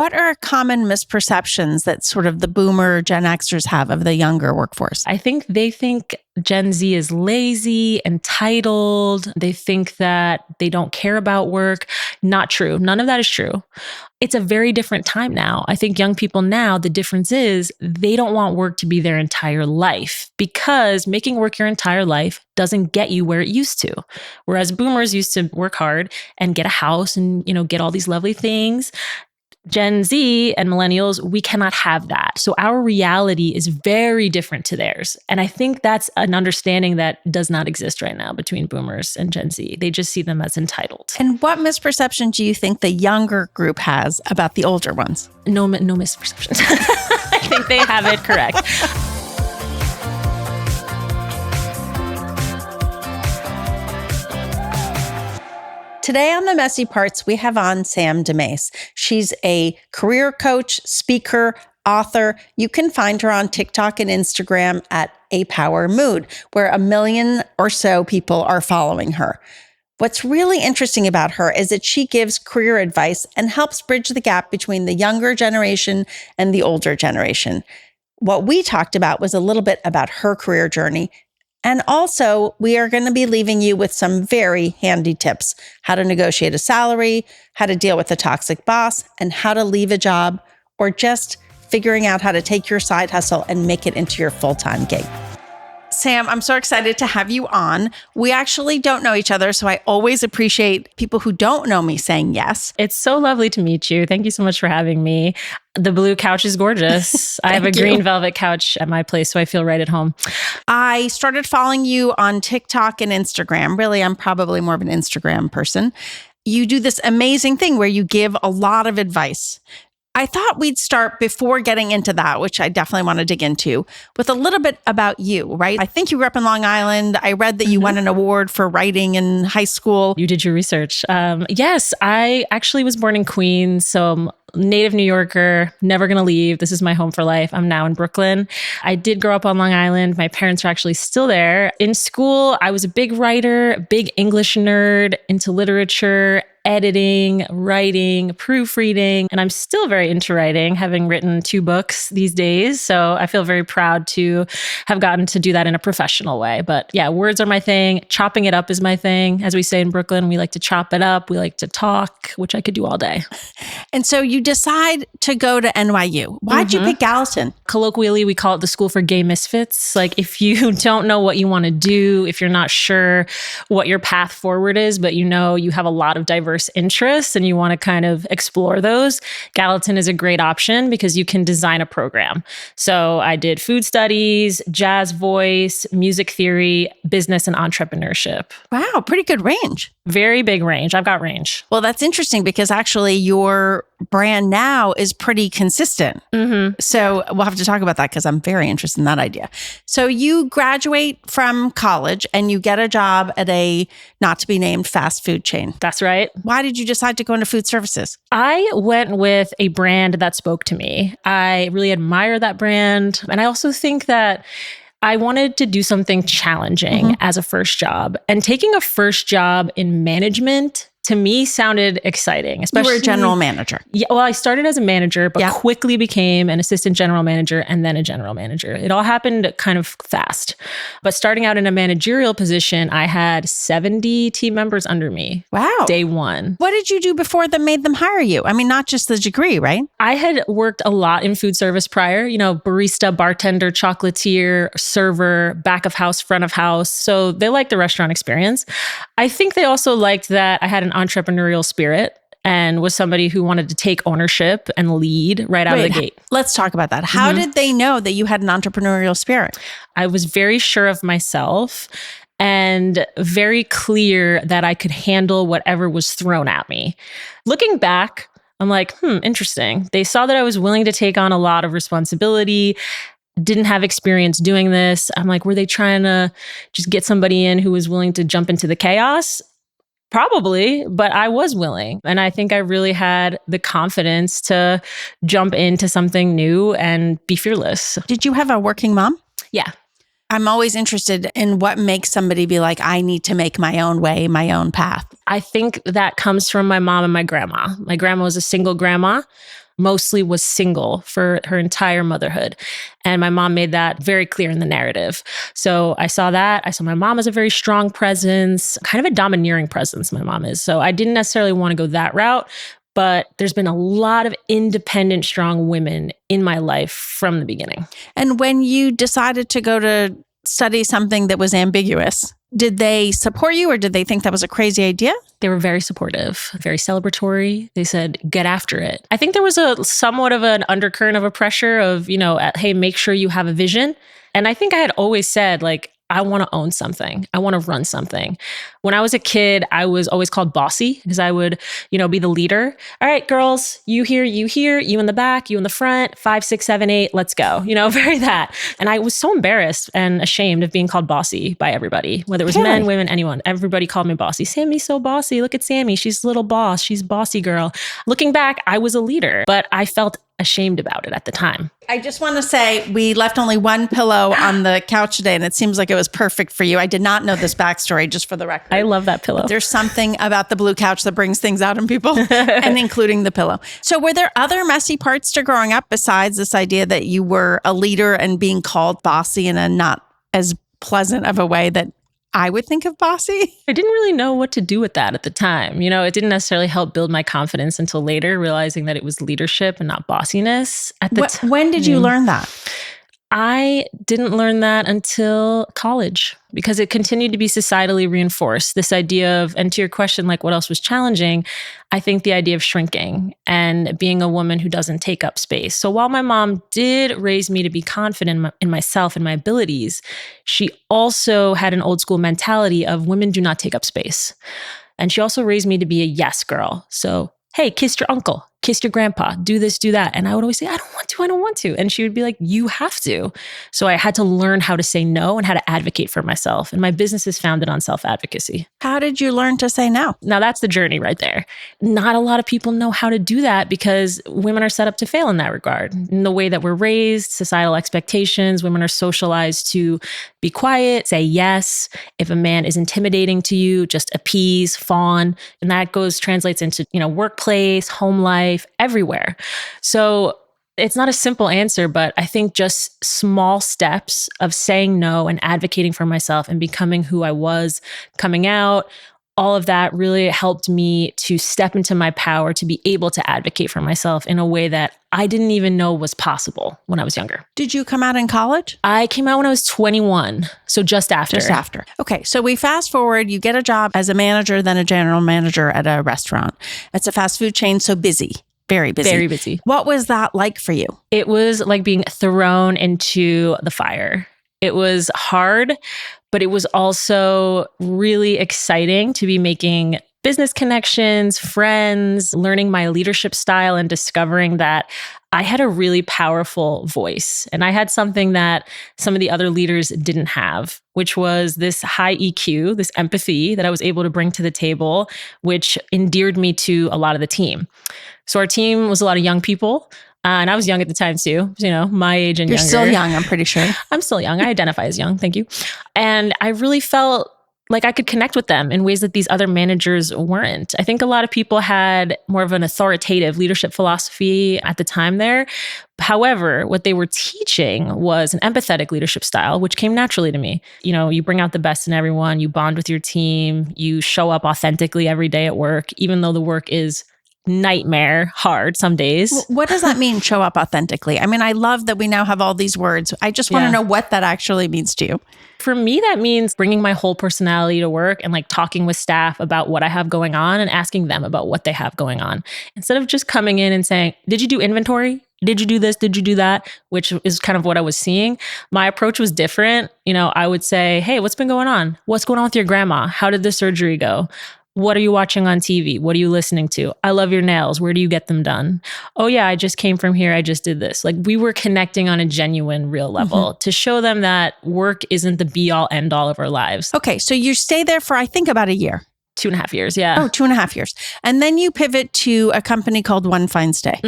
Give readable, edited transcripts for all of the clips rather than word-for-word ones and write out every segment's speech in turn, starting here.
What are common misperceptions that sort of the boomer Gen Xers have of the younger workforce? I think they think Gen Z is lazy, entitled. They think that they don't care about work. Not true. None of that is true. It's a very different time now. I think young people now, the difference is they don't want work to be their entire life, because making work your entire life doesn't get you where it used to. Whereas boomers used to work hard and get a house and, get all these lovely things. Gen Z and millennials, we cannot have that. So our reality is very different to theirs. And I think that's an understanding that does not exist right now between boomers and Gen Z. They just see them as entitled. And what misperception do you think the younger group has about the older ones? No misperceptions. I think they have it correct. Today on The Messy Parts, we have on Sam DeMase. She's a career coach, speaker, author. You can find her on TikTok and Instagram at A Power Mood, where 1 million or so people are following her. What's really interesting about her is that she gives career advice and helps bridge the gap between the younger generation and the older generation. What we talked about was a little bit about her career journey. And also, we are going to be leaving you with some very handy tips: how to negotiate a salary, how to deal with a toxic boss, and how to leave a job, or just figuring out how to take your side hustle and make it into your full-time gig. Sam, I'm so excited to have you on. We actually don't know each other, so I always appreciate people who don't know me saying yes. It's so lovely to meet you. Thank you so much for having me. The blue couch is gorgeous. I have a green velvet couch at my place, so I feel right at home. I started following you on TikTok and Instagram. Really, I'm probably more of an Instagram person. You do this amazing thing where you give a lot of advice. I thought we'd start, before getting into that, which I definitely want to dig into, with a little bit about you, right? I think you grew up in Long Island. I read that you won an award for writing in high school. You did your research. Yes, I actually was born in Queens, so I'm native New Yorker, never going to leave. This is my home for life. I'm now in Brooklyn. I did grow up on Long Island. My parents are actually still there. In school, I was a big writer, big English nerd, into literature, editing, writing, proofreading, and I'm still very into writing, having written 2 books these days. So I feel very proud to have gotten to do that in a professional way. But yeah, words are my thing. Chopping it up is my thing. As we say in Brooklyn, we like to chop it up. We like to talk, which I could do all day. And so you decide to go to NYU. Why'd you pick Gallatin? Colloquially, we call it the school for gay misfits. Like, if you don't know what you want to do, if you're not sure what your path forward is, but you have a lot of diverse interests and you want to kind of explore those, Gallatin is a great option because you can design a program. So I did food studies, jazz voice, music theory, business, and entrepreneurship. Wow, pretty good range. Very big range. I've got range. Well, that's interesting because actually your brand now is pretty consistent. So we'll have to talk about that because I'm very interested in that idea. So you graduate from college and you get a job at a not to be named fast food chain. That's right. Why did you decide to go into food services? I went with a brand that spoke to me. I really admire that brand. And I also think that I wanted to do something challenging as a first job. And taking a first job in management, to me, sounded exciting. Especially, you were a general manager. Yeah, well, I started as a manager, but quickly became an assistant general manager and then a general manager. It all happened kind of fast. But starting out in a managerial position, I had 70 team members under me. Wow. Day one. What did you do before that made them hire you? I mean, not just the degree, right? I had worked a lot in food service prior, barista, bartender, chocolatier, server, back of house, front of house. So they liked the restaurant experience. I think they also liked that I had an entrepreneurial spirit and was somebody who wanted to take ownership and lead right out of the gate. Let's talk about that. How did they know that you had an entrepreneurial spirit? I was very sure of myself and very clear that I could handle whatever was thrown at me. Looking back, I'm like, interesting. They saw that I was willing to take on a lot of responsibility, didn't have experience doing this. I'm like, were they trying to just get somebody in who was willing to jump into the chaos? Probably, but I was willing. And I think I really had the confidence to jump into something new and be fearless. Did you have a working mom? Yeah. I'm always interested in what makes somebody be like, I need to make my own way, my own path. I think that comes from my mom and my grandma. My grandma was a single grandma. mostly was single for her entire motherhood. And my mom made that very clear in the narrative. So I saw that. I saw my mom as a very strong presence, kind of a domineering presence, my mom is. So I didn't necessarily want to go that route. But there's been a lot of independent, strong women in my life from the beginning. And when you decided to go to study something that was ambiguous, did they support you or did they think that was a crazy idea? They were very supportive, very celebratory. They said, get after it. I think there was a somewhat of an undercurrent of a pressure of, hey, make sure you have a vision. And I think I had always said, I want to own something. I want to run something. When I was a kid, I was always called bossy because I would, be the leader. All right, girls, you here, you in the back, you in the front, 5, 6, 7, 8, let's go. Very that. And I was so embarrassed and ashamed of being called bossy by everybody, whether it was men, women, anyone. Everybody called me bossy. Sammy's so bossy. Look at Sammy. She's a little boss. She's bossy girl. Looking back, I was a leader, but I felt ashamed about it at the time. I just want to say we left only one pillow on the couch today, and it seems like it was perfect for you. I did not know this backstory, just for the record. I love that pillow. But there's something about the blue couch that brings things out in people, and including the pillow. So were there other messy parts to growing up besides this idea that you were a leader and being called bossy in a not as pleasant of a way that I would think of bossy? I didn't really know what to do with that at the time. It didn't necessarily help build my confidence until later, realizing that it was leadership and not bossiness. When did you learn that? I didn't learn that until college because it continued to be societally reinforced. This idea of, and to your question, what else was challenging? I think the idea of shrinking and being a woman who doesn't take up space. So while my mom did raise me to be confident in myself and my abilities, she also had an old school mentality of women do not take up space. And she also raised me to be a yes girl. So, hey, kiss your uncle, kiss your grandpa, do this, do that. And I would always say, I don't want to. And she would be like, you have to. So I had to learn how to say no and how to advocate for myself. And my business is founded on self-advocacy. How did you learn to say no? Now that's the journey right there. Not a lot of people know how to do that because women are set up to fail in that regard. In the way that we're raised, societal expectations, women are socialized to be quiet, say yes. If a man is intimidating to you, just appease, fawn. And that translates into, workplace, home life, everywhere. So it's not a simple answer, but I think just small steps of saying no and advocating for myself and becoming who I was, coming out, all of that really helped me to step into my power to be able to advocate for myself in a way that I didn't even know was possible when I was younger. Did you come out in college? I came out when I was 21, so just after. Just after. Okay, so we fast forward, you get a job as a manager, then a general manager at a restaurant. It's a fast food chain, so busy. Very busy. Very busy. What was that like for you? It was like being thrown into the fire. It was hard, but it was also really exciting to be making business connections, friends, learning my leadership style and discovering that I had a really powerful voice. And I had something that some of the other leaders didn't have, which was this high EQ, this empathy that I was able to bring to the table, which endeared me to a lot of the team. So our team was a lot of young people. And I was young at the time too, my age and younger. You're still young, I'm pretty sure. I'm still young. I identify as young. Thank you. And I really felt like I could connect with them in ways that these other managers weren't. I think a lot of people had more of an authoritative leadership philosophy at the time there. However, what they were teaching was an empathetic leadership style, which came naturally to me. You bring out the best in everyone, you bond with your team, you show up authentically every day at work, even though the work is nightmare hard some days. What does that mean, show up authentically? I mean, I love that we now have all these words. I just want to know what that actually means to you. For me, that means bringing my whole personality to work and talking with staff about what I have going on and asking them about what they have going on. Instead of just coming in and saying, did you do inventory? Did you do this? Did you do that? Which is kind of what I was seeing. My approach was different. I would say, hey, what's been going on? What's going on with your grandma? How did the surgery go? What are you watching on TV? What are you listening to? I love your nails. Where do you get them done? Oh yeah, I just came from here. I just did this. We were connecting on a genuine, real level to show them that work isn't the be all end all of our lives. Okay, so you stay there for, I think, about a year. 2.5 years, yeah. Oh, 2.5 years. And then you pivot to a company called One Fine Stay,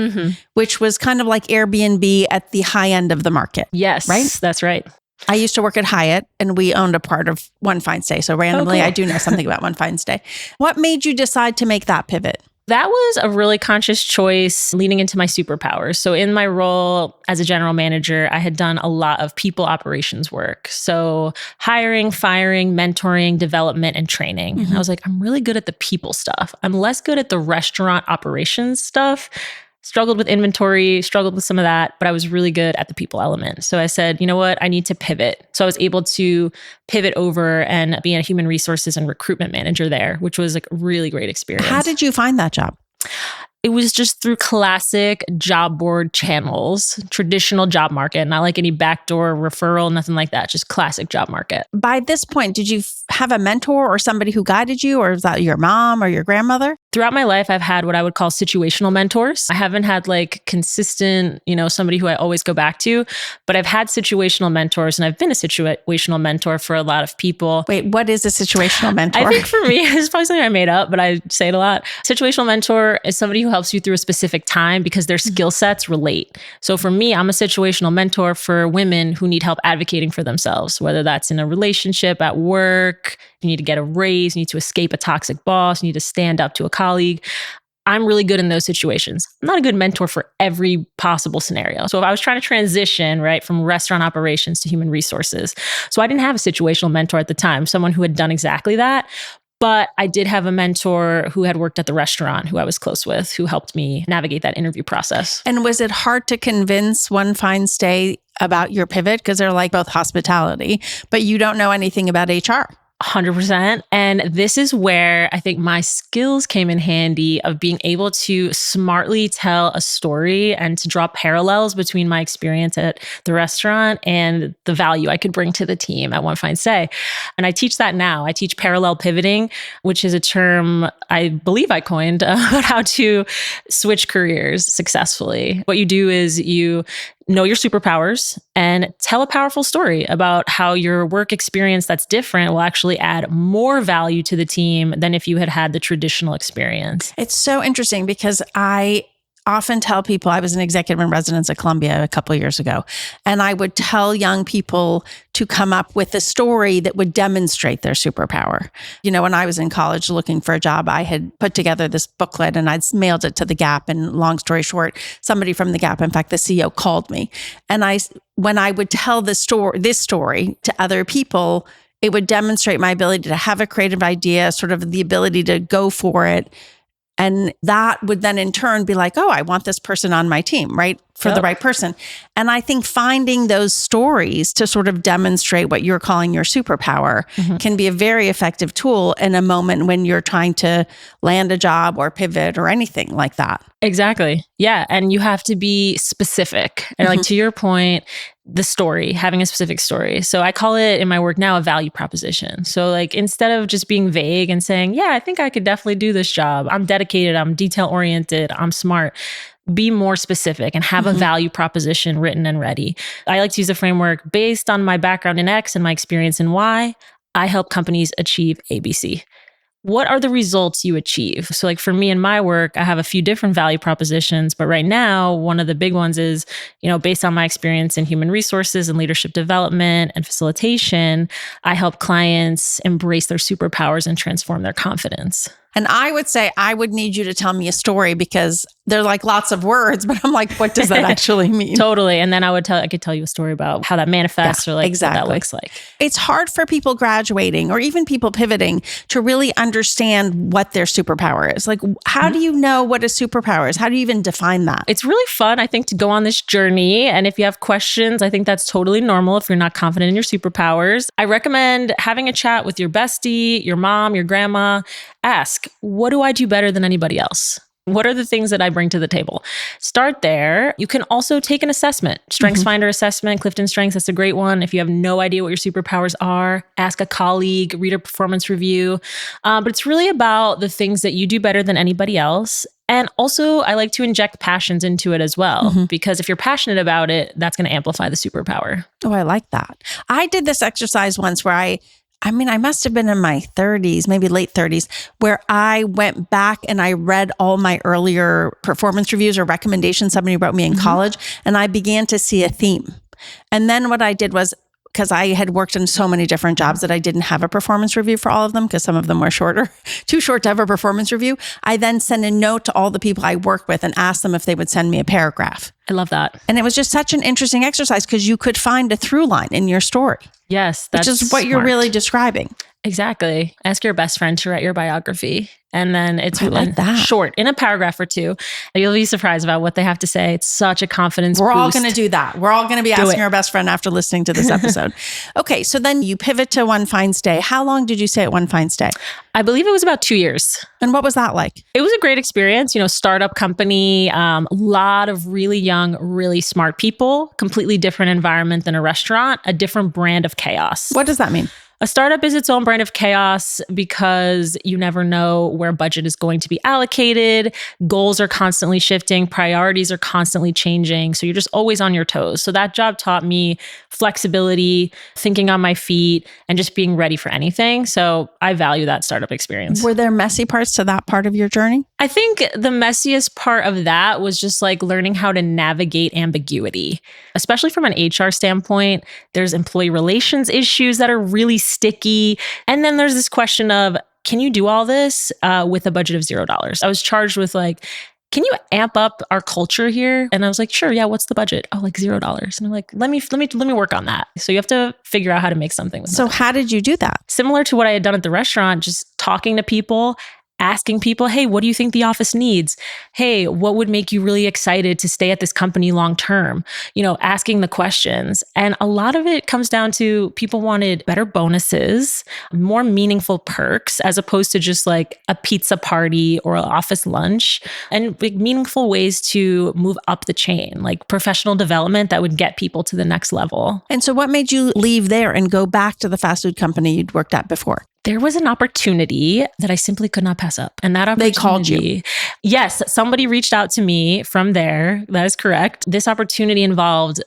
which was kind of like Airbnb at the high end of the market. Yes, right? That's right. I used to work at Hyatt and we owned a part of One Fine Stay. So randomly, I do know something about One Fine Stay. What made you decide to make that pivot? That was a really conscious choice leading into my superpowers. So, in my role as a general manager, I had done a lot of people operations work. So, hiring, firing, mentoring, development, and training. And I was like, I'm really good at the people stuff. I'm less good at the restaurant operations stuff. Struggled with inventory, struggled with some of that, but I was really good at the people element. So I said, you know what? I need to pivot. So I was able to pivot over and be a human resources and recruitment manager there, which was like a really great experience. How did you find that job? It was just through classic job board channels, traditional job market, not like any backdoor referral, nothing like that, just classic job market. By this point, did you have a mentor or somebody who guided you, or was that your mom or your grandmother? Throughout my life, I've had what I would call situational mentors. I haven't had like consistent, somebody who I always go back to, but I've had situational mentors, and I've been a situational mentor for a lot of people. Wait, what is a situational mentor? I think for me, it's probably something I made up, but I say it a lot. Situational mentor is somebody who helps you through a specific time because their skill sets relate. So for me, I'm a situational mentor for women who need help advocating for themselves, whether that's in a relationship, at work, you need to get a raise, you need to escape a toxic boss, you need to stand up to a colleague. I'm really good in those situations. I'm not a good mentor for every possible scenario. So if I was trying to transition, right, from restaurant operations to human resources, so I didn't have a situational mentor at the time, someone who had done exactly that. But I did have a mentor who had worked at the restaurant who I was close with, who helped me navigate that interview process. And was it hard to convince One Fine Stay about your pivot? Because they're like both hospitality, but you don't know anything about HR. 100%. And this is where I think my skills came in handy of being able to smartly tell a story and to draw parallels between my experience at the restaurant and the value I could bring to the team at One Fine Stay. And I teach that now. I teach parallel pivoting, which is a term I believe I coined about how to switch careers successfully. What you do is you know your superpowers and tell a powerful story about how your work experience that's different will actually add more value to the team than if you had had the traditional experience. It's so interesting because I often tell people, I was an executive in residence at Columbia a couple of years ago, and I would tell young people to come up with a story that would demonstrate their superpower. When I was in college looking for a job, I had put together this booklet and I'd mailed it to The Gap. And long story short, somebody from The Gap, in fact, the CEO called me. And when I would tell this story to other people, it would demonstrate my ability to have a creative idea, sort of the ability to go for it. And that would then in turn be like, oh, I want this person on my team, right? For the right person. And I think finding those stories to sort of demonstrate what you're calling your superpower can be a very effective tool in a moment when you're trying to land a job or pivot or anything like that. Exactly. Yeah. And you have to be specific. And like to your point, the story, having a specific story. So I call it in my work now a value proposition. So like instead of just being vague and saying, yeah, I think I could definitely do this job. I'm dedicated, I'm detail oriented, I'm smart. Be more specific and have a value proposition written and ready. I like to use a framework based on my background in X and my experience in Y. I help companies achieve ABC. What are the results you achieve? So like for me in my work, I have a few different value propositions, but right now, one of the big ones is, based on my experience in human resources and leadership development and facilitation, I help clients embrace their superpowers and transform their confidence. And I would say I would need you to tell me a story because they're like lots of words, but I'm like, what does that actually mean? Totally. And then I could tell you a story about how that manifests or like exactly what that looks like. It's hard for people graduating or even people pivoting to really understand what their superpower is. Like, how do you know what a superpower is? How do you even define that? It's really fun, I think, to go on this journey. And if you have questions, I think that's totally normal if you're not confident in your superpowers. I recommend having a chat with your bestie, your mom, your grandma. Ask, what do I do better than anybody else? What are the things that I bring to the table? Start there. You can also take an assessment, Strengths Finder assessment, Clifton Strengths. That's a great one. If you have no idea what your superpowers are, ask a colleague, read a performance review. But it's really about the things that you do better than anybody else. And also, I like to inject passions into it as well, because if you're passionate about it, that's going to amplify the superpower. Oh, I like that. I did this exercise once where I must have been in my 30s, maybe late 30s, where I went back and I read all my earlier performance reviews or recommendations somebody wrote me in college, and I began to see a theme. And then what I did was because I had worked in so many different jobs that I didn't have a performance review for all of them because some of them were shorter, too short to have a performance review. I then sent a note to all the people I work with and asked them if they would send me a paragraph. I love that. And it was just such an interesting exercise because you could find a through line in your story. Yes, that's which is what you're really describing. Exactly. Ask your best friend to write your biography. And then it's like that. Short, in a paragraph or two. You'll be surprised about what they have to say. It's such a confidence We're boost. all going to do that. We're all going to be asking our best friend after listening to this episode. Okay, so then you pivot to One Fine Stay. How long did you stay at One Fine Stay? I believe it was about 2 years. And what was that like? It was a great experience. Startup company, a lot of really young, really smart people, completely different environment than a restaurant, a different brand of chaos. What does that mean? A startup is its own brand of chaos because you never know where budget is going to be allocated. Goals are constantly shifting. Priorities are constantly changing. So you're just always on your toes. So that job taught me flexibility, thinking on my feet, and just being ready for anything. So I value that startup experience. Were there messy parts to that part of your journey? I think the messiest part of that was just like learning how to navigate ambiguity, especially from an HR standpoint. There's employee relations issues that are really sticky. And then there's this question of, can you do all this with a budget of $0? I was charged with like, can you amp up our culture here? And I was like, sure, yeah, what's the budget? Oh, like $0. And I'm like, let me work on that. So you have to figure out how to make something with that. So how did you do that? Similar to what I had done at the restaurant, just talking to people, asking people, hey, what do you think the office needs? Hey, what would make you really excited to stay at this company long term? Asking the questions. And a lot of it comes down to people wanted better bonuses, more meaningful perks, as opposed to just like a pizza party or an office lunch, and like meaningful ways to move up the chain, like professional development that would get people to the next level. And so what made you leave there and go back to the fast food company you'd worked at before? There was an opportunity that I simply could not pass up. And that opportunity— They called you? Yes, somebody reached out to me from there. That is correct. This opportunity involved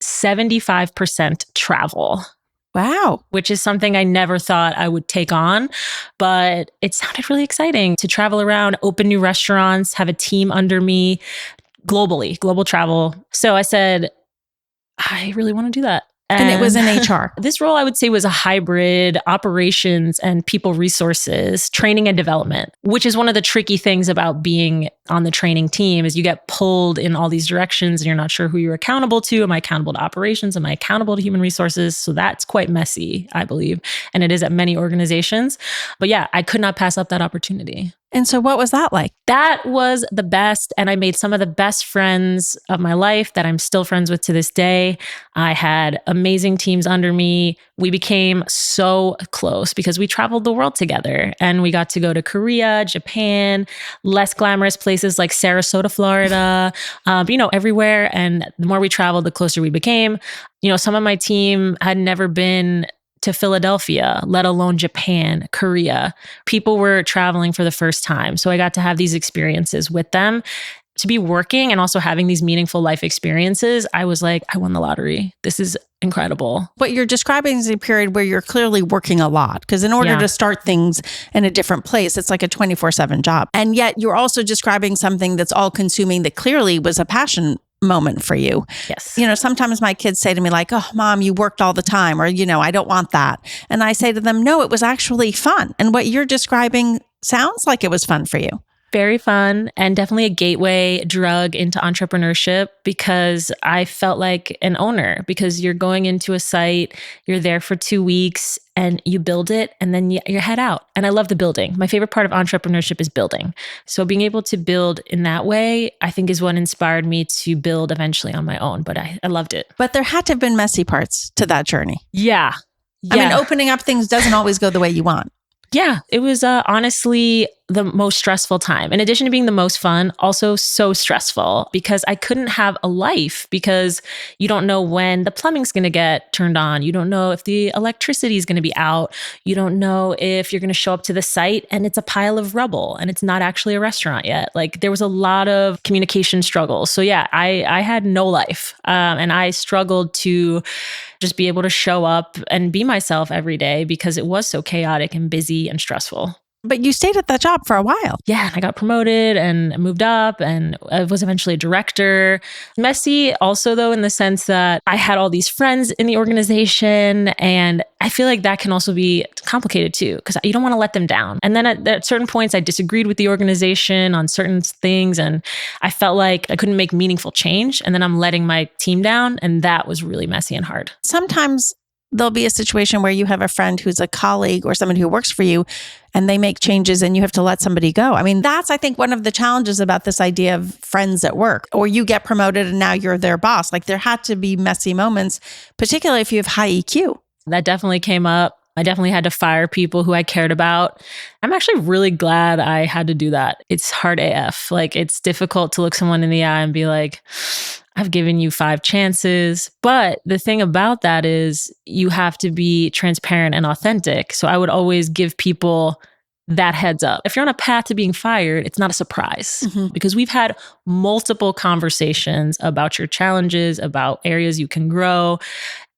75% travel. Wow. Which is something I never thought I would take on, but it sounded really exciting to travel around, open new restaurants, have a team under me, global travel. So I said, I really want to do that. And it was in HR. This role, I would say, was a hybrid operations and people resources, training and development, which is one of the tricky things about being on the training team is you get pulled in all these directions and you're not sure who you're accountable to. Am I accountable to operations? Am I accountable to human resources? So that's quite messy, I believe. And it is at many organizations. But yeah, I could not pass up that opportunity. And so what was that like? That was the best. And I made some of the best friends of my life that I'm still friends with to this day. I had amazing teams under me. We became so close because we traveled the world together and we got to go to Korea, Japan, less glamorous places like Sarasota, Florida, everywhere. And the more we traveled, the closer we became. Some of my team had never been to Philadelphia, let alone Japan, Korea. People were traveling for the first time. So I got to have these experiences with them. To be working and also having these meaningful life experiences, I was like, I won the lottery. This is incredible. What you're describing is a period where you're clearly working a lot because in order to start things in a different place, it's like a 24/7 job. And yet you're also describing something that's all consuming that clearly was a passion moment for you. Yes. Sometimes my kids say to me like, oh, mom, you worked all the time, or, I don't want that. And I say to them, no, it was actually fun. And what you're describing sounds like it was fun for you. Very fun and definitely a gateway drug into entrepreneurship because I felt like an owner because you're going into a site, you're there for 2 weeks and you build it and then you head out. And I love the building. My favorite part of entrepreneurship is building. So being able to build in that way, I think is what inspired me to build eventually on my own. But I loved it. But there had to have been messy parts to that journey. Yeah. I mean, opening up things doesn't always go the way you want. Yeah, it was honestly the most stressful time. In addition to being the most fun, also so stressful because I couldn't have a life because you don't know when the plumbing's going to get turned on. You don't know if the electricity is going to be out. You don't know if you're going to show up to the site and it's a pile of rubble and it's not actually a restaurant yet. Like there was a lot of communication struggles. So yeah, I had no life and I struggled to just be able to show up and be myself every day because it was so chaotic and busy and stressful. But you stayed at that job for a while. Yeah, I got promoted and moved up and I was eventually a director. Messy also, though, in the sense that I had all these friends in the organization. And I feel like that can also be complicated too, because you don't want to let them down. And then at certain points, I disagreed with the organization on certain things. And I felt like I couldn't make meaningful change. And then I'm letting my team down. And that was really messy and hard. Sometimes there'll be a situation where you have a friend who's a colleague or someone who works for you and they make changes and you have to let somebody go. I mean, that's, I think, one of the challenges about this idea of friends at work, or you get promoted and now you're their boss. Like there had to be messy moments, particularly if you have high EQ. That definitely came up. I definitely had to fire people who I cared about. I'm actually really glad I had to do that. It's hard AF. Like it's difficult to look someone in the eye and be like, I've given you 5 chances. But the thing about that is you have to be transparent and authentic. So I would always give people that heads up. If you're on a path to being fired, it's not a surprise because we've had multiple conversations about your challenges, about areas you can grow.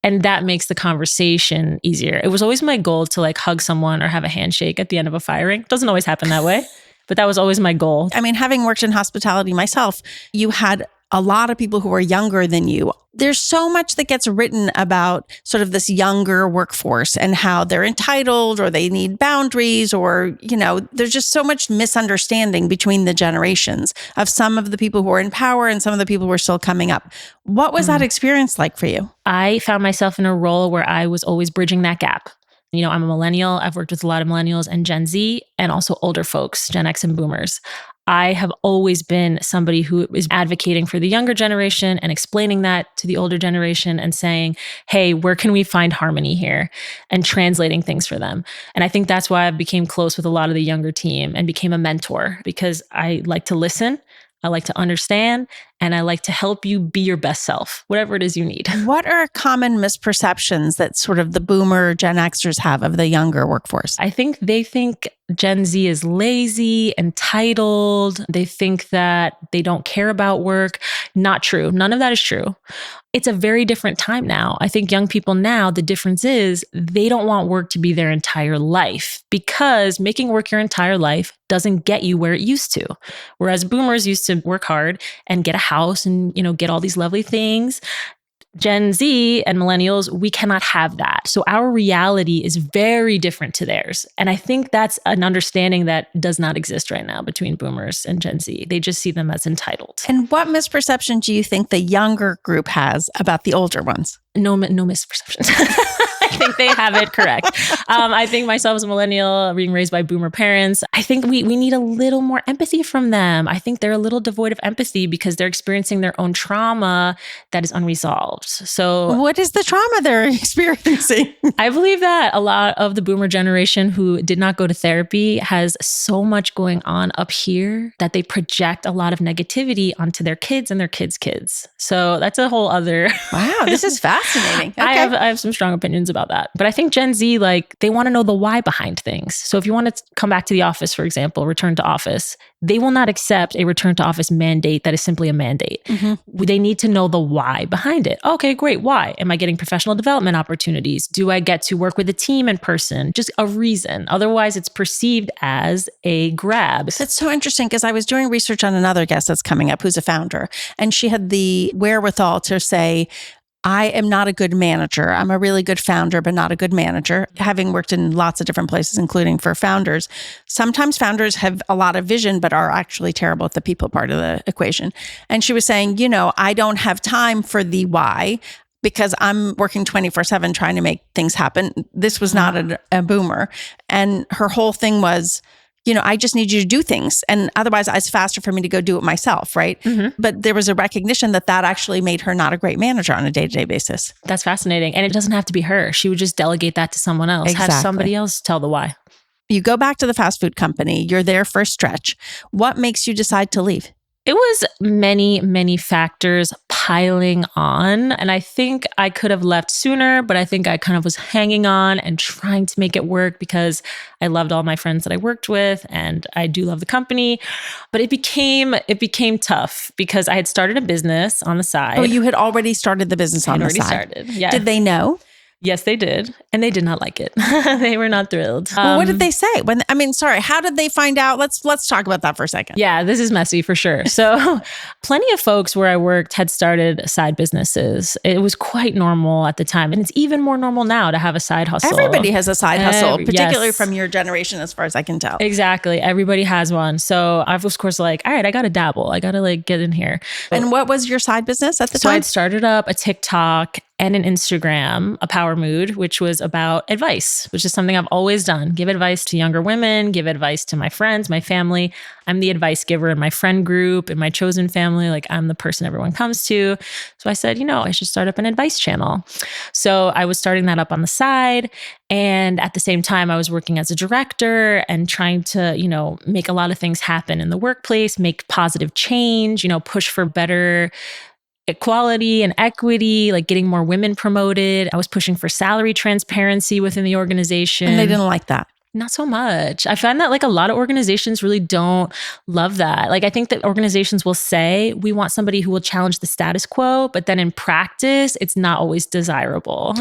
And that makes the conversation easier. It was always my goal to like hug someone or have a handshake at the end of a firing. Doesn't always happen that way, but that was always my goal. I mean, having worked in hospitality myself, you had a lot of people who were younger than you. There's so much that gets written about sort of this younger workforce and how they're entitled or they need boundaries or, you know, there's just so much misunderstanding between the generations of some of the people who are in power and some of the people who are still coming up. What was that experience like for you? I found myself in a role where I was always bridging that gap. You know, I'm a millennial. I've worked with a lot of millennials and Gen Z and also older folks, Gen X and boomers. I have always been somebody who is advocating for the younger generation and explaining that to the older generation and saying, hey, where can we find harmony here? And translating things for them. And I think that's why I became close with a lot of the younger team and became a mentor because I like to listen. I like to understand and I like to help you be your best self, whatever it is you need. What are common misperceptions that sort of the boomer Gen Xers have of the younger workforce? I think they think Gen Z is lazy, entitled. They think that they don't care about work. Not true. None of that is true. It's a very different time now. I think young people now, the difference is they don't want work to be their entire life because making work your entire life doesn't get you where it used to. Whereas boomers used to work hard and get a house and, you know, get all these lovely things. Gen Z and millennials, we cannot have that. So our reality is very different to theirs. And I think that's an understanding that does not exist right now between boomers and Gen Z. They just see them as entitled. And what misperception do you think the younger group has about the older ones? No misperceptions. I think they have it correct. I think myself as a millennial, being raised by boomer parents, I think we need a little more empathy from them. I think they're a little devoid of empathy because they're experiencing their own trauma that is unresolved. So what is the trauma they're experiencing? I believe that a lot of the boomer generation who did not go to therapy has so much going on up here that they project a lot of negativity onto their kids and their kids' kids. So that's a whole other... Wow, this is fascinating. Okay. I have some strong opinions about that. But I think Gen Z, like, they want to know the why behind things. So if you want to come back to the office, for example, return to office, they will not accept a return to office mandate that is simply a mandate. They need to know the why behind it. Okay, great. Why? Am I getting professional development opportunities? Do I get to work with a team in person? Just a reason. Otherwise, it's perceived as a grab. That's so interesting because I was doing research on another guest that's coming up who's a founder, and she had the wherewithal to say, I am not a good manager. I'm a really good founder, but not a good manager. Having worked in lots of different places, including for founders, sometimes founders have a lot of vision, but are actually terrible at the people part of the equation. And she was saying, you know, I don't have time for the why because I'm working 24/7 trying to make things happen. This was not a boomer. And her whole thing was, you know, I just need you to do things. And otherwise it's faster for me to go do it myself, right? But there was a recognition that that actually made her not a great manager on a day-to-day basis. That's fascinating. And it doesn't have to be her. She would just delegate that to someone else. Exactly. Have somebody else tell the why. You go back to the fast food company. You're there for a stretch. What makes you decide to leave? It was many, many factors piling on. And I think I could have left sooner, but I think I kind of was hanging on and trying to make it work because I loved all my friends that I worked with and I do love the company. But it became tough because I had started a business on the side. Oh, you had already started the business on the side. Started. Yeah. Did they know? Yes, they did. And they did not like it. They were not thrilled. Well, what did they say? How did they find out? Let's talk about that for a second. Yeah, this is messy for sure. So plenty of folks where I worked had started side businesses. It was quite normal at the time. And it's even more normal now to have a side hustle. Everybody has a side hustle, particularly yes. from your generation, as far as I can tell. Exactly. Everybody has one. So I was, of course, like, all right, I got to dabble. I got to like get in here. And what was your side business at the time? So I'd started up a TikTok and an Instagram, a Power Mood, which was about advice, which is something I've always done. Give advice to younger women, give advice to my friends, my family. I'm the advice giver in my friend group, in my chosen family. Like I'm the person everyone comes to. So I said, I should start up an advice channel. So I was starting that up on the side. And at the same time, I was working as a director and trying to, make a lot of things happen in the workplace, make positive change, push for better equality and equity, like getting more women promoted. I was pushing for salary transparency within the organization. And they didn't like that. Not so much. I find that like a lot of organizations really don't love that. Like I think that organizations will say, we want somebody who will challenge the status quo, but then in practice, it's not always desirable.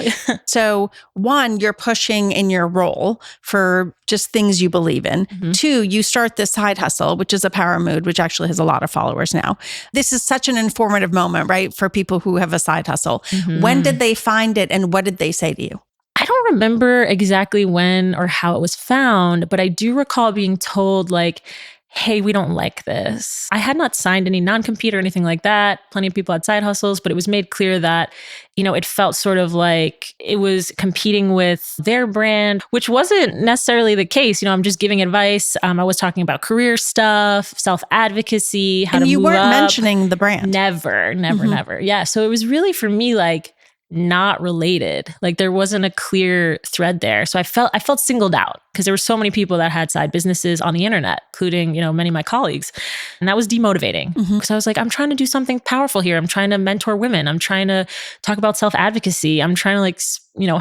So one, you're pushing in your role for just things you believe in. Mm-hmm. Two, you start this side hustle, which is a Power Mood, which actually has a lot of followers now. This is such an informative moment, right? For people who have a side hustle. Mm-hmm. When did they find it and what did they say to you? I don't remember exactly when or how it was found, but I do recall being told like, hey, we don't like this. I had not signed any non-compete or anything like that. Plenty of people had side hustles, but it was made clear that, it felt sort of like it was competing with their brand, which wasn't necessarily the case. I'm just giving advice. I was talking about career stuff, self-advocacy, how to move up. And you weren't mentioning the brand. Never. Yeah. So it was really for me like, not related. Like there wasn't a clear thread there. So I felt singled out because there were so many people that had side businesses on the internet, including, many of my colleagues. And that was demotivating because I was like, I'm trying to do something powerful here. I'm trying to mentor women. I'm trying to talk about self-advocacy. I'm trying to like,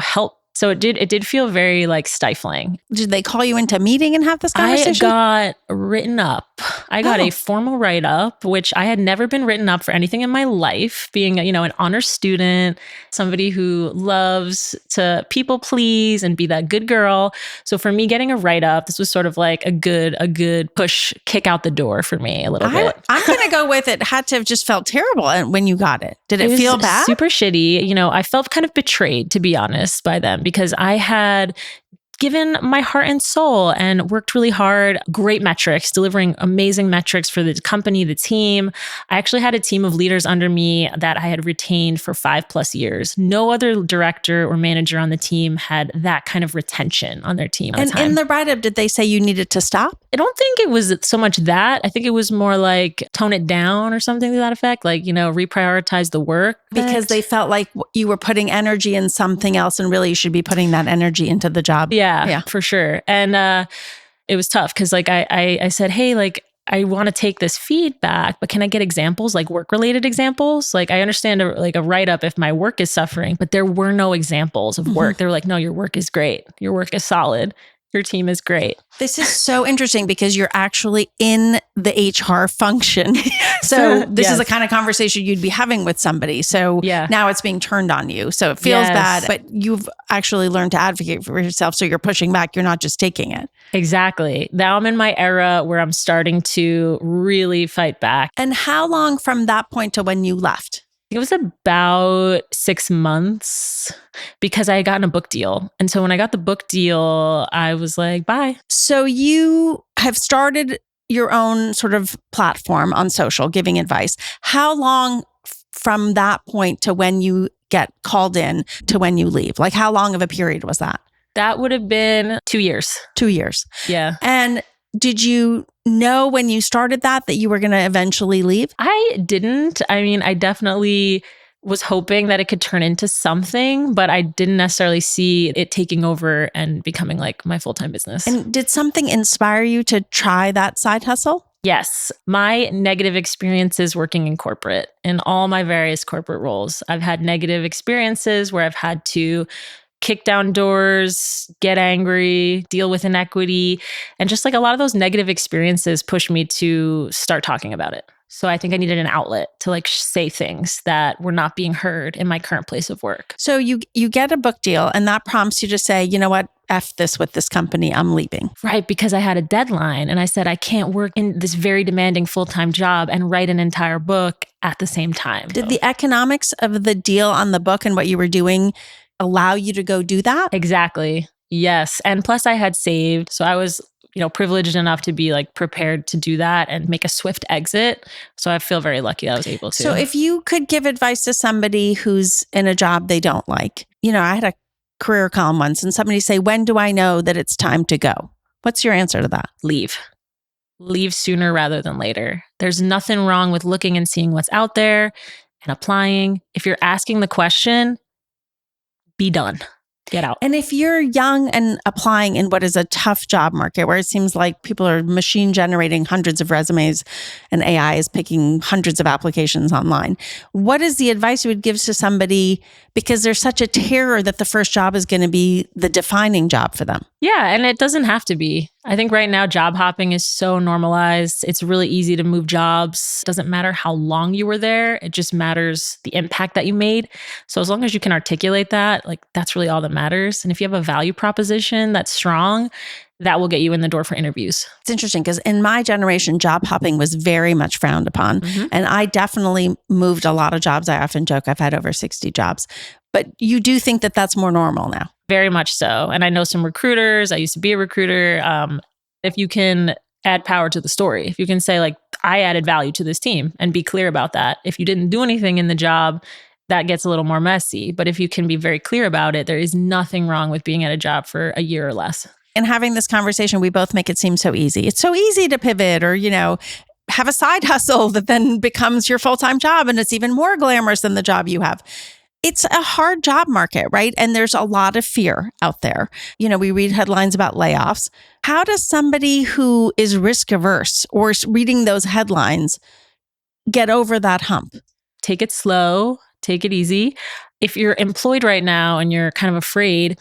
help. So it did feel very like stifling. Did they call you into a meeting and have this conversation? I got written up. I got a formal write-up, which I had never been written up for anything in my life, being, an honor student, somebody who loves to people please and be that good girl. So for me getting a write-up, this was sort of like a good push, kick out the door for me a little bit. I'm going to go with it. Had to have just felt terrible when you got it. Did it feel bad? Super shitty. I felt kind of betrayed, to be honest, by them because I had given my heart and soul and worked really hard, great metrics, delivering amazing metrics for the company, the team. I actually had a team of leaders under me that I had retained for 5+ years. No other director or manager on the team had that kind of retention on their team. And in the write-up, did they say you needed to stop? I don't think it was so much that. I think it was more like tone it down or something to that effect, like, reprioritize the work. Because they felt like you were putting energy in something else and really you should be putting that energy into the job. Yeah, for sure. And it was tough because like I said, hey, like I want to take this feedback, but can I get examples, like work-related examples? Like I understand a write-up if my work is suffering, but there were no examples of work. They were like, no, your work is great. Your work is solid. Your team is great. This is so interesting because you're actually in the HR function. So this is the kind of conversation you'd be having with somebody. So now it's being turned on you. So it feels bad, but you've actually learned to advocate for yourself. So you're pushing back. You're not just taking it. Exactly. Now I'm in my era where I'm starting to really fight back. And how long from that point to when you left? It was about 6 months because I had gotten a book deal. And so when I got the book deal, I was like, bye. So you have started your own sort of platform on social, giving advice. How long from that point to when you get called in to when you leave? Like how long of a period was that? That would have been 2 years. 2 years. Yeah. And did you know when you started that you were going to eventually leave? I didn't. I mean, I definitely was hoping that it could turn into something, but I didn't necessarily see it taking over and becoming like my full-time business. And did something inspire you to try that side hustle? Yes. My negative experiences working in corporate, in all my various corporate roles, I've had negative experiences where I've had to kick down doors, get angry, deal with inequity. And just like a lot of those negative experiences pushed me to start talking about it. So I think I needed an outlet to like say things that were not being heard in my current place of work. So you get a book deal and that prompts you to say, you know what, F this with this company, I'm leaving. Right, because I had a deadline and I said, I can't work in this very demanding full-time job and write an entire book at the same time. Did the economics of the deal on the book and what you were doing allow you to go do that? Exactly. Yes. And plus I had saved. So I was, privileged enough to be like prepared to do that and make a swift exit. So I feel very lucky that I was able to. So if you could give advice to somebody who's in a job they don't like, I had a career column once and somebody say, when do I know that it's time to go? What's your answer to that? Leave sooner rather than later. There's nothing wrong with looking and seeing what's out there and applying. If you're asking the question, be done. Get out. And if you're young and applying in what is a tough job market where it seems like people are machine generating hundreds of resumes and AI is picking hundreds of applications online, what is the advice you would give to somebody because there's such a terror that the first job is going to be the defining job for them? Yeah, and it doesn't have to be. I think right now job hopping is so normalized. It's really easy to move jobs. It doesn't matter how long you were there. It just matters the impact that you made. So as long as you can articulate that, like that's really all that matters. And if you have a value proposition that's strong, that will get you in the door for interviews. It's interesting because in my generation, job hopping was very much frowned upon. Mm-hmm. And I definitely moved a lot of jobs. I often joke I've had over 60 jobs. But you do think that that's more normal now? Very much so. And I know some recruiters. I used to be a recruiter. If you can add power to the story, if you can say like, I added value to this team and be clear about that. If you didn't do anything in the job, that gets a little more messy. But if you can be very clear about it, there is nothing wrong with being at a job for a year or less. And having this conversation, we both make it seem so easy. It's so easy to pivot or, have a side hustle that then becomes your full-time job. And it's even more glamorous than the job you have. It's a hard job market, right? And there's a lot of fear out there. We read headlines about layoffs. How does somebody who is risk averse or reading those headlines get over that hump? Take it slow, take it easy. If you're employed right now and you're kind of afraid,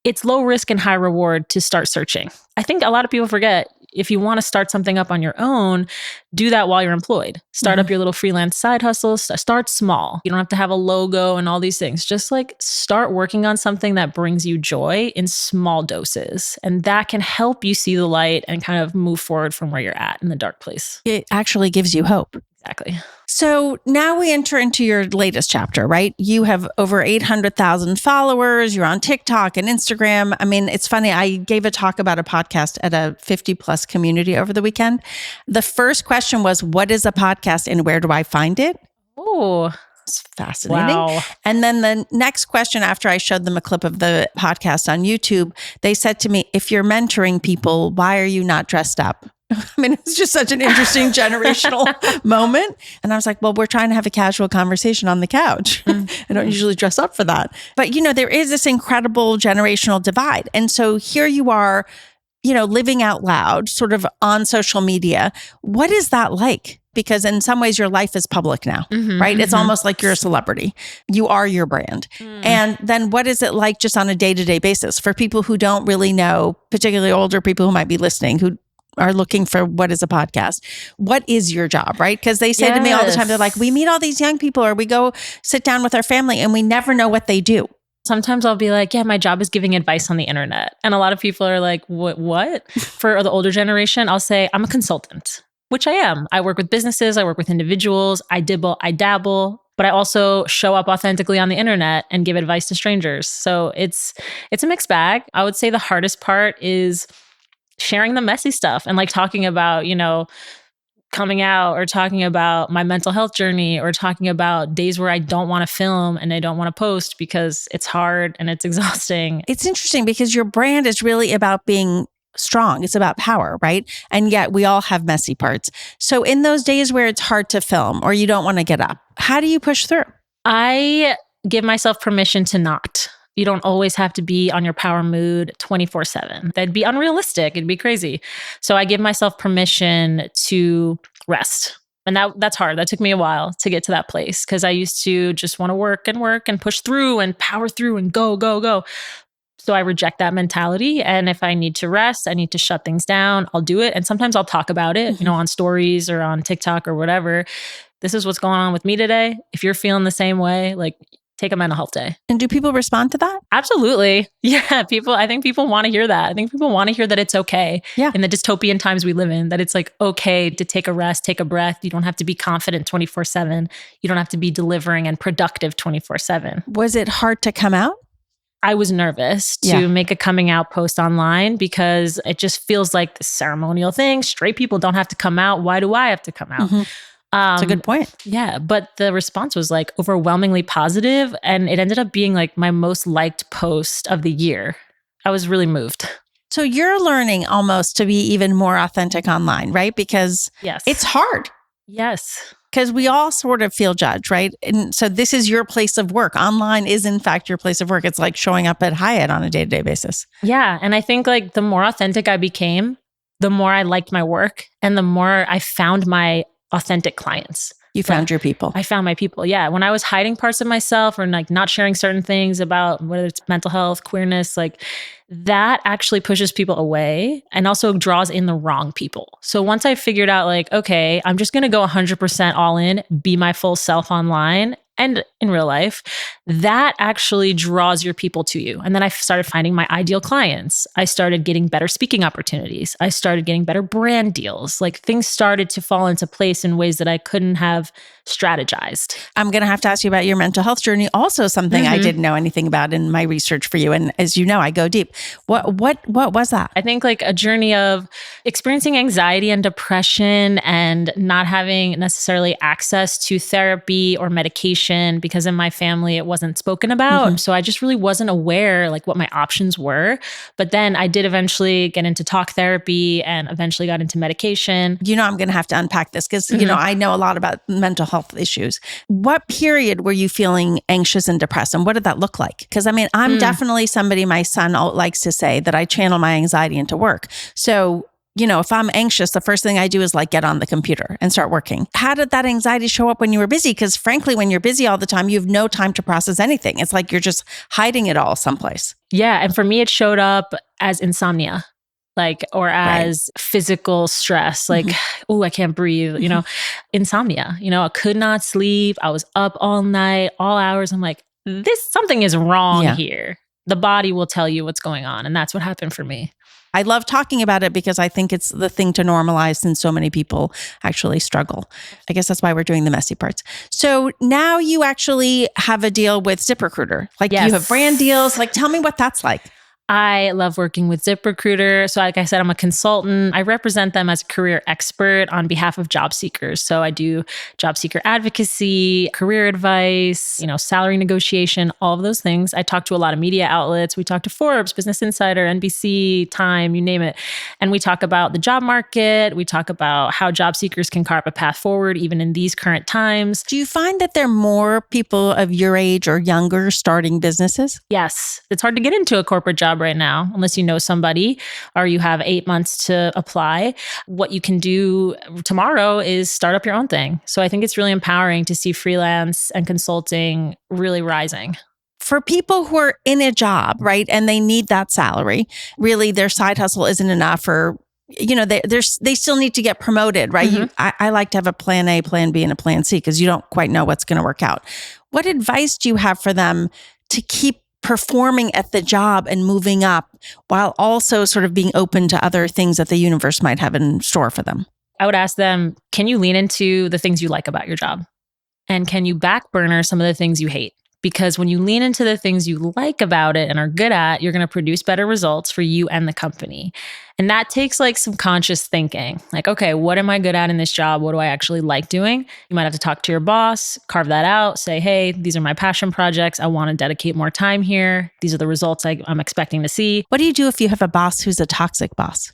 it's low risk and high reward to start searching. I think a lot of people forget if you want to start something up on your own, do that while you're employed. Start up your little freelance side hustles. Start small. You don't have to have a logo and all these things. Just like start working on something that brings you joy in small doses. And that can help you see the light and kind of move forward from where you're at in the dark place. It actually gives you hope. Exactly. So now we enter into your latest chapter, right? You have over 800,000 followers. You're on TikTok and Instagram. I mean, it's funny. I gave a talk about a podcast at a 50 plus community over the weekend. The first question was, what is a podcast and where do I find it? Oh, it's fascinating. Wow. And then the next question after I showed them a clip of the podcast on YouTube, they said to me, if you're mentoring people, why are you not dressed up? I mean, it was just such an interesting generational moment. And I was like, well, we're trying to have a casual conversation on the couch. I don't usually dress up for that. But, there is this incredible generational divide. And so here you are, living out loud, sort of on social media. What is that like? Because in some ways your life is public now, right? It's almost like you're a celebrity. You are your brand. And then what is it like just on a day-to-day basis for people who don't really know, particularly older people who might be listening, who are looking for what is a podcast? What is your job, right? Because they say to me all the time, they're like, we meet all these young people or we go sit down with our family and we never know what they do. Sometimes I'll be like, yeah, my job is giving advice on the internet. And a lot of people are like, what? For the older generation, I'll say, I'm a consultant, which I am. I work with businesses. I work with individuals. I dabble, but I also show up authentically on the internet and give advice to strangers. So it's a mixed bag. I would say the hardest part is sharing the messy stuff and like talking about, coming out or talking about my mental health journey or talking about days where I don't want to film and I don't want to post because it's hard and it's exhausting. It's interesting because your brand is really about being strong. It's about power, right? And yet we all have messy parts. So in those days where it's hard to film or you don't want to get up, how do you push through? I give myself permission to not. You don't always have to be on your power mood 24/7. That'd be unrealistic. It'd be crazy. So I give myself permission to rest. And that's hard. That took me a while to get to that place because I used to just want to work and push through and power through and go. So I reject that mentality. And if I need to rest, I need to shut things down, I'll do it. And sometimes I'll talk about it, on stories or on TikTok or whatever. This is what's going on with me today. If you're feeling the same way, like take a mental health day. And do people respond to that? Absolutely. Yeah. I think people want to hear that. I think people want to hear that it's okay. Yeah. In the dystopian times we live in, that it's like okay to take a rest, take a breath. You don't have to be confident 24/7. You don't have to be delivering and productive 24/7. Was it hard to come out? I was nervous to make a coming out post online because it just feels like this ceremonial thing. Straight people don't have to come out. Why do I have to come out? That's a good point. Yeah. But the response was like overwhelmingly positive, and it ended up being like my most liked post of the year. I was really moved. So you're learning almost to be even more authentic online, right? Because it's hard. Yes. Because we all sort of feel judged, right? And so this is your place of work. Online is in fact your place of work. It's like showing up at Hyatt on a day-to-day basis. Yeah. And I think like the more authentic I became, the more I liked my work and the more I found my authentic clients. You found your people. I found my people. Yeah. When I was hiding parts of myself or like not sharing certain things about whether it's mental health, queerness, like that actually pushes people away and also draws in the wrong people. So once I figured out like, okay, I'm just going to go 100% all in, be my full self online and in real life, that actually draws your people to you. And then I started finding my ideal clients. I started getting better speaking opportunities. I started getting better brand deals. Like things started to fall into place in ways that I couldn't have strategized. I'm going to have to ask you about your mental health journey. Also something I didn't know anything about in my research for you. And as you know, I go deep. What was that? I think like a journey of experiencing anxiety and depression and not having necessarily access to therapy or medication because in my family it wasn't spoken about. So I just really wasn't aware like what my options were. But then I did eventually get into talk therapy and eventually got into medication. I'm going to have to unpack this because, I know a lot about mental health issues. What period were you feeling anxious and depressed? And what did that look like? Because I'm definitely somebody, my son likes to say that I channel my anxiety into work. So, if I'm anxious, the first thing I do is like get on the computer and start working. How did that anxiety show up when you were busy? Because frankly, when you're busy all the time, you have no time to process anything. It's like you're just hiding it all someplace. Yeah. And for me, it showed up as insomnia. Or as physical stress, oh, I can't breathe, insomnia, I could not sleep. I was up all night, all hours. I'm like, something is wrong here. The body will tell you what's going on. And that's what happened for me. I love talking about it because I think it's the thing to normalize since so many people actually struggle. I guess that's why we're doing the messy parts. So now you actually have a deal with ZipRecruiter. You have brand deals. Tell me what that's like. I love working with ZipRecruiter. So like I said, I'm a consultant. I represent them as a career expert on behalf of job seekers. So I do job seeker advocacy, career advice, salary negotiation, all of those things. I talk to a lot of media outlets. We talk to Forbes, Business Insider, NBC, Time, you name it. And we talk about the job market. We talk about how job seekers can carve a path forward, even in these current times. Do you find that there are more people of your age or younger starting businesses? Yes. It's hard to get into a corporate job right now, unless you know somebody or you have 8 months to apply. What you can do tomorrow is start up your own thing. So I think it's really empowering to see freelance and consulting really rising. For people who are in a job, right, and they need that salary, really their side hustle isn't enough or they still need to get promoted, right? I like to have a plan A, plan B, and a plan C because you don't quite know what's going to work out. What advice do you have for them to keep performing at the job and moving up while also sort of being open to other things that the universe might have in store for them? I would ask them, can you lean into the things you like about your job? And can you back burner some of the things you hate? Because when you lean into the things you like about it and are good at, you're going to produce better results for you and the company. And that takes some conscious thinking. Okay, what am I good at in this job? What do I actually like doing? You might have to talk to your boss, carve that out, say, hey, these are my passion projects. I want to dedicate more time here. These are the results I'm expecting to see. What do you do if you have a boss who's a toxic boss?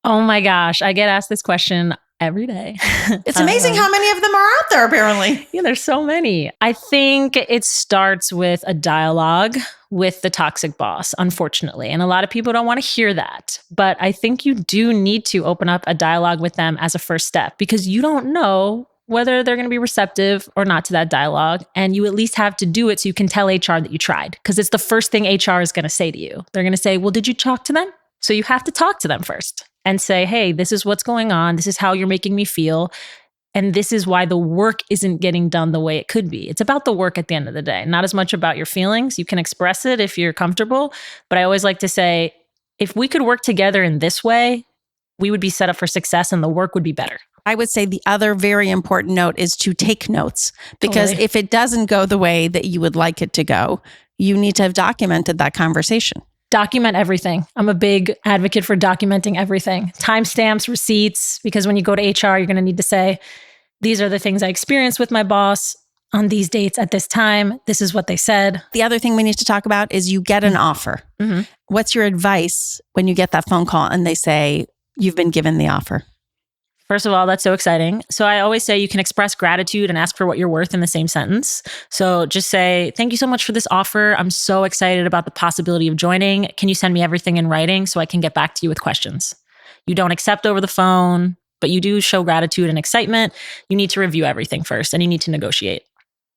Oh my gosh, I get asked this question every day. It's amazing how many of them are out there, apparently. Yeah, there's so many. I think it starts with a dialogue with the toxic boss, unfortunately. And a lot of people don't want to hear that. But I think you do need to open up a dialogue with them as a first step because you don't know whether they're going to be receptive or not to that dialogue. And you at least have to do it so you can tell HR that you tried, because it's the first thing HR is going to say to you. They're going to say, well, did you talk to them? So you have to talk to them first and say, hey, this is what's going on. This is how you're making me feel. And this is why the work isn't getting done the way it could be. It's about the work at the end of the day, not as much about your feelings. You can express it if you're comfortable. But I always like to say, if we could work together in this way, we would be set up for success and the work would be better. I would say the other very important note is to take notes, because if it doesn't go the way that you would like it to go, you need to have documented that conversation. Document everything. I'm a big advocate for documenting everything. Timestamps, receipts, because when you go to HR, you're going to need to say, these are the things I experienced with my boss on these dates at this time. This is what they said. The other thing we need to talk about is you get an offer. Mm-hmm. What's your advice when you get that phone call and they say, you've been given the offer? First of all, that's so exciting. So I always say you can express gratitude and ask for what you're worth in the same sentence. So just say, thank you so much for this offer. I'm so excited about the possibility of joining. Can you send me everything in writing so I can get back to you with questions? You don't accept over the phone, but you do show gratitude and excitement. You need to review everything first and you need to negotiate.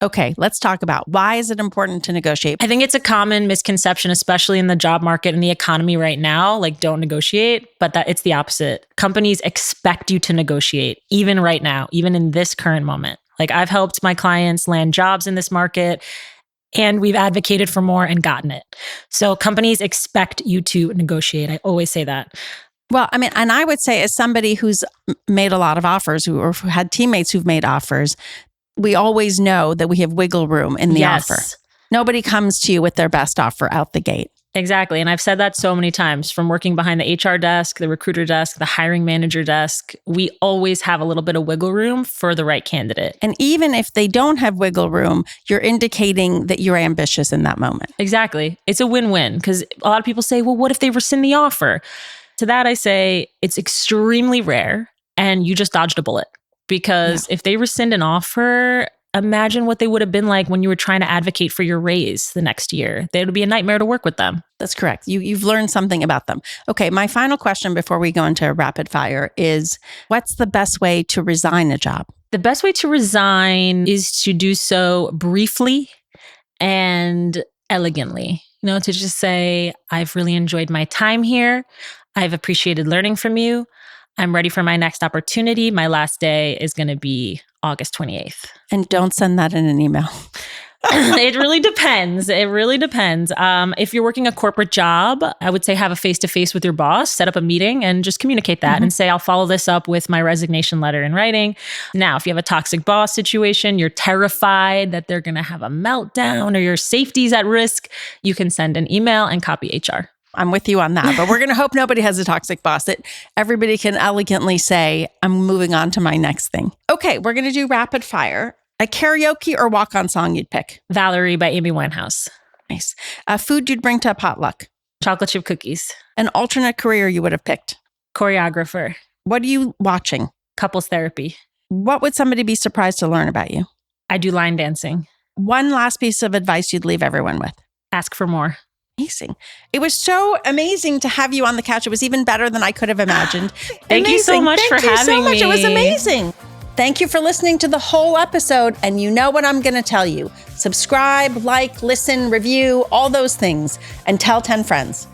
Okay, let's talk about why is it important to negotiate? I think it's a common misconception, especially in the job market and the economy right now, like don't negotiate, but that it's the opposite. Companies expect you to negotiate, even right now, even in this current moment. Like I've helped my clients land jobs in this market and we've advocated for more and gotten it. So companies expect you to negotiate. I always say that. Well, I mean, and I would say as somebody who's made a lot of offers or who had teammates who've made offers, we always know that we have wiggle room in the offer. Nobody comes to you with their best offer out the gate. Exactly. And I've said that so many times, from working behind the HR desk, the recruiter desk, the hiring manager desk. We always have a little bit of wiggle room for the right candidate. And even if they don't have wiggle room, you're indicating that you're ambitious in that moment. Exactly. It's a win-win, because a lot of people say, well, what if they rescind the offer? To that, I say it's extremely rare and you just dodged a bullet. Because if they rescind an offer, imagine what they would have been like when you were trying to advocate for your raise the next year. It would be a nightmare to work with them. That's correct. You've learned something about them. Okay, my final question before we go into rapid fire is, what's the best way to resign a job? The best way to resign is to do so briefly and elegantly. You know, to just say, I've really enjoyed my time here. I've appreciated learning from you. I'm ready for my next opportunity. My last day is going to be August 28th. And don't send that in an email. It really depends. It really depends. If you're working a corporate job, I would say have a face-to-face with your boss, set up a meeting and just communicate that and say, I'll follow this up with my resignation letter in writing. Now, if you have a toxic boss situation, you're terrified that they're going to have a meltdown or your safety's at risk, you can send an email and copy HR. I'm with you on that, but we're going to hope nobody has a toxic boss, that everybody can elegantly say, I'm moving on to my next thing. Okay, we're going to do rapid fire. A karaoke or walk-on song you'd pick? Valerie by Amy Winehouse. Nice. A food you'd bring to a potluck? Chocolate chip cookies. An alternate career you would have picked? Choreographer. What are you watching? Couples therapy. What would somebody be surprised to learn about you? I do line dancing. One last piece of advice you'd leave everyone with? Ask for more. Amazing. It was so amazing to have you on the couch. It was even better than I could have imagined. Thank you so much for having me. It was amazing. Thank you for listening to the whole episode. And you know what I'm going to tell you. Subscribe, like, listen, review, all those things, and tell 10 friends.